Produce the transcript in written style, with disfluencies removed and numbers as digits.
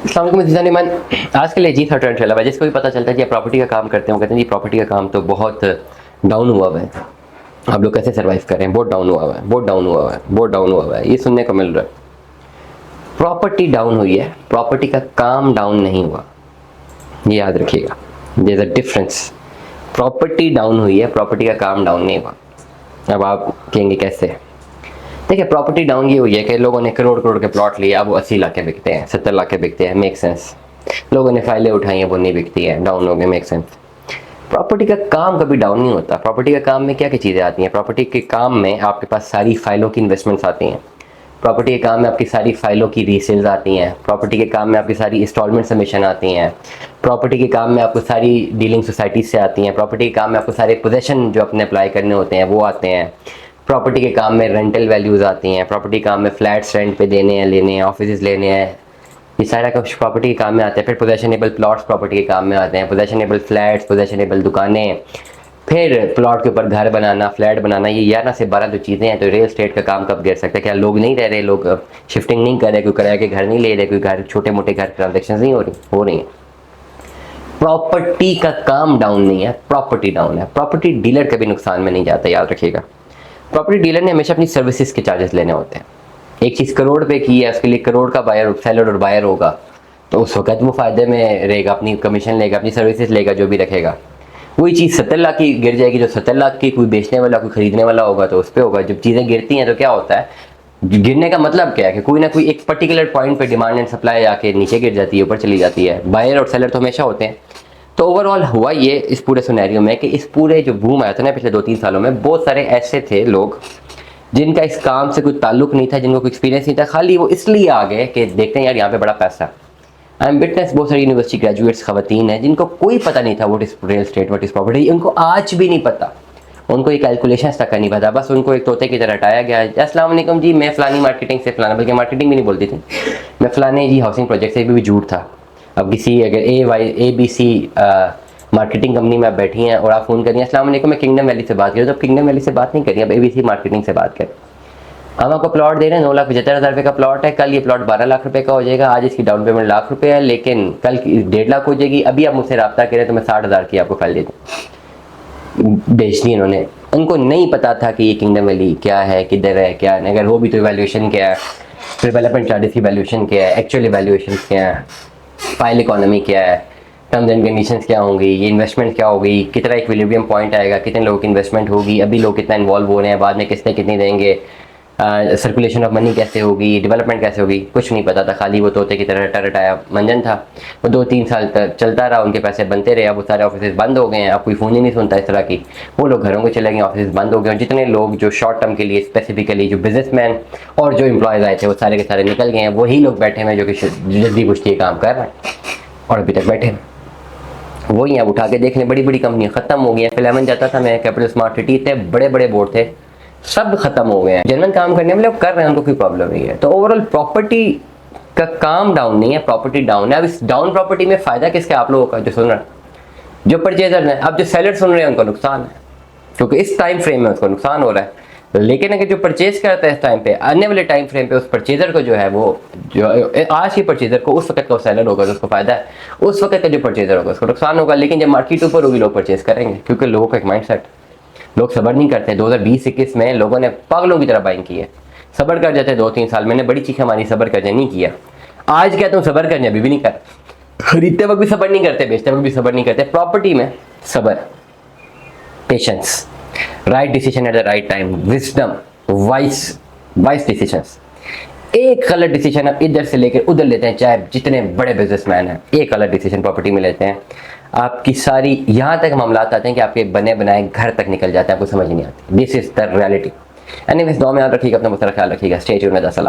अस्सलाम वालेकुम। आज के लिए जी था ट्रेंड चला हुआ है, जिसको भी पता चलता है कि आप प्रॉपर्टी का काम करते हो, कहते हैं जी प्रॉपर्टी का काम तो बहुत डाउन हुआ हुआ है, आप लोग कैसे सर्वाइव कर रहे हैं, बहुत डाउन हुआ हुआ है, बहुत डाउन हुआ हुआ है, बहुत डाउन हुआ हुआ है, ये सुनने को मिल रहा है। प्रॉपर्टी डाउन हुई है, प्रॉपर्टी का काम डाउन नहीं हुआ, ये याद रखिएगा। There is a difference. Property down हुई है, प्रॉपर्टी का काम डाउन नहीं हुआ। अब आप कहेंगे कैसे? देखिए, प्रॉपर्टी डाउन ये हुई है कि लोगों ने करोड़ करोड़ के प्लॉट लिए, अब वो 80 लाख के बिकते हैं, 70 लाख के बिकते हैं, मेक सेंस। लोगों ने फाइलें उठाई हैं, वो नहीं बिकती है, डाउन हो गए, मेक सेंस। प्रॉपर्टी का काम कभी डाउन नहीं होता। प्रॉपर्टी का काम में क्या क्या चीज़ें आती हैं? प्रॉपर्टी के काम में आपके पास सारी फाइलों की इन्वेस्टमेंट्स आती हैं। प्रॉपर्टी के काम में आपकी सारी फाइलों की रीसेल्स आती हैं। प्रॉपर्टी के काम में आपकी सारी इंस्टॉलमेंट सबमिशन आती हैं। प्रॉपर्टी के काम में आपको सारी डीलिंग सोसाइटी से आती हैं। प्रॉपर्टी के काम में आपको सारे पोजेशन जो अपने अप्लाई करने होते हैं वो आते हैं। प्रॉपर्टी के काम में रेंटल वैल्यूज़ आती हैं। प्रॉपर्टी के काम में फ्लैट्स रेंट पे देने हैं, लेने हैं, ऑफिस लेने हैं, ये सारा कुछ प्रॉपर्टी के काम में आता है। फिर पोजेशनेबल प्लॉट्स प्रॉपर्टी के काम में आते हैं, पोजेशनेबल फ्लैट्स, पोजेशनेबल दुकानें, फिर प्लॉट के ऊपर घर बनाना, फ्लैट बनाना, ये 11 से 12 जो चीज़ें हैं। तो रियल एस्टेट का काम कब गिर सकता है? क्या लोग नहीं रह रहे, लोग शिफ्टिंग नहीं कर रहे, कोई किराए के घर नहीं ले रहे, कोई घर छोटे मोटे घर ट्रांजेक्शन नहीं हो रही हैं। प्रॉपर्टी का काम डाउन नहीं है, प्रॉपर्टी डाउन है। प्रॉपर्टी डीलर कभी नुकसान में नहीं जाता, याद रखिएगा। प्रॉपर्टी डीलर ने हमेशा अपनी सर्विसेज के चार्जेस लेने होते हैं। एक चीज़ करोड़ पे की है, उसके लिए करोड़ का बायर, सेलर और बायर होगा, तो उस वक्त वो फ़ायदे में रहेगा, अपनी कमीशन लेगा, अपनी सर्विसेज लेगा, जो भी रखेगा। वही चीज़ 70 लाख की गिर जाएगी, जो 70 लाख की कोई बेचने वाला, कोई खरीदने वाला होगा, तो उस पर होगा। जब चीज़ें गिरती हैं तो क्या होता है, गिरने का मतलब क्या है कि कोई ना कोई एक पर्टिकुलर पॉइंट पे डिमांड एंड सप्लाई आके नीचे गिर जाती है, ऊपर चली जाती है। बायर और सेलर तो हमेशा होते हैं। तो ओवरऑल हुआ ये इस पूरे सिनेरियो में कि इस पूरे जो बूम आया था ना पिछले 2-3 सालों में, बहुत सारे ऐसे थे लोग जिनका इस काम से कोई ताल्लुक नहीं था, जिनको कोई एक्सपीरियंस नहीं था, खाली वो इसलिए आ गए कि देखते हैं यार यहाँ पे बड़ा पैसा। आई एम विटनेस, बहुत सारी यूनिवर्सिटी ग्रेजुएट्स खवातीन हैं जिनको कोई पता नहीं था what is real estate, what is property. उनको आज भी नहीं पता, उनको ये कैलकुलेशन तक का नहीं पता। बस उनको एक तोते की तरह हटाया गया, अस्सलाम वालेकुम जी, मैं फलानी मार्केटिंग से, फलाना, बल्कि मार्केटिंग भी नहीं बोलती थी, मैं फलाने जी हाउसिंग प्रोजेक्ट से, भी झूठ था। अब किसी अगर ABC मार्केटिंग कंपनी में आप बैठी हैं और आप फ़ोन करिए, अस्सलाम वालेकुम, मैं किंगडम वैली से बात कर रही हूँ, तो किंगडम वैली से बात नहीं करिए, अब ABC मार्केटिंग से बात करें। हम आपको प्लॉट दे रहे हैं, 9,75,000 रुपये का प्लॉट है, कल ये प्लॉट 12 लाख रुपए का हो जाएगा, आज इसकी डाउन पेमेंट लाख रुपए है, लेकिन कल 1.5 लाख हो जाएगी। अभी आप मुझसे रब्ता करें तो मैं 60,000 की आपको फाइल दे दूँ। बेच दी इन्होंने। उनको नहीं पता था कि ये किंगडम वैली क्या है, किधर है, क्या है, अगर वो भी तो वैल्यूएशन क्या है, डेवलपमेंट चार्जेस की वैल्यूएशन क्या है, एक्चुअली वैल्यूएशन क्या है, फाइल इकोनॉमी क्या है, टर्म्स एंड कंडीशंस क्या होंगी, ये इन्वेस्टमेंट क्या होगी, कितना इक्विलिब्रियम पॉइंट आएगा, कितने लोगों की इन्वेस्टमेंट होगी, अभी लोग कितना इन्वॉल्व हो रहे हैं, बाद में किसने कितनी देंगे, सर्कुलेशन ऑफ मनी कैसे होगी, डेवलपमेंट कैसे होगी, कुछ नहीं पता था। खाली वो तोते की तरह रटाया मंजन था। वो 2-3 साल तक चलता रहा, उनके पैसे बनते रहे। अब वो सारे ऑफिस बंद हो गए हैं, अब कोई फ़ोन ही नहीं सुनता इस तरह की। वो लोग घरों को चले गए, ऑफिस बंद हो गए, और जितने लोग जो शॉर्ट टर्म के लिए स्पेसिफिकली जो बिजनेसमैन और जो एम्प्लॉयज़ आए थे वो सारे के सारे निकल गए हैं। वही लोग बैठे हुए हैं जो कि जल्दी पुश्ती काम कर रहे हैं और अभी तक बैठे हैं। वही हैं, उठा के देख लें, बड़ी बड़ी कंपनियाँ ख़त्म हो गई हैं। फिर जाता था मैं, कैपिटल स्मार्ट सिटी थे, बड़े बड़े बोर्ड थे, सब खत्म हो गए हैं। जनरल काम करने वाले कर रहे हैं, उनको कोई प्रॉब्लम नहीं है। तो ओवरऑल प्रॉपर्टी का काम डाउन नहीं है, प्रॉपर्टी डाउन है। अब इस डाउन प्रॉपर्टी में फायदा किसका? आप लोगों का जो सुन रहे हैं, जो परचेजर है। अब जो सेलर सुन रहे हैं उनको नुकसान है, क्योंकि इस टाइम फ्रेम में उसको नुकसान हो रहा है। लेकिन अगर जो परचेज करता है इस टाइम पे, आने वाले टाइम फ्रेम पे, उस परचेजर को जो है, वो जो आज के परचेजर को, उस वक्त का सेलर होगा तो उसको फायदा है, उस वक्त का जो परचेजर होगा उसको नुकसान होगा। लेकिन जब मार्केट ऊपर होगी लोग परचेज करेंगे, क्योंकि लोगों का एक माइंड सेट, लोग सब्र नहीं करते। 2020-21 में लोगों ने पागलों की तरह बाइंग की है, सब्र कर जाते 2-3 साल। मैंने बड़ी चीखें मारी, सब्र करने नहीं किया। आज कहता हूँ सब्र करने, अभी भी नहीं कर। खरीदते वक्त भी सब्र नहीं करते, बेचते वक्त भी सब्र नहीं करते। प्रॉपर्टी में सब्र, patience, right decision at the right time, wisdom, vice decisions. एक गलत डिसीजन आप इधर से लेकर उधर लेते हैं, चाहे जितने बड़े बिजनेसमैन हैं, एक गलत डिसीजन प्रॉपर्टी में लेते हैं, आपकी सारी यहाँ तक मामला आते हैं कि आपके बने बनाए घर तक निकल जाते हैं, आपको समझ नहीं आती। This is the reality. Anyways, दुआ में याद रखिएगा, अपना बहुत सारा ख्याल रखिएगा। Stay tuned with us.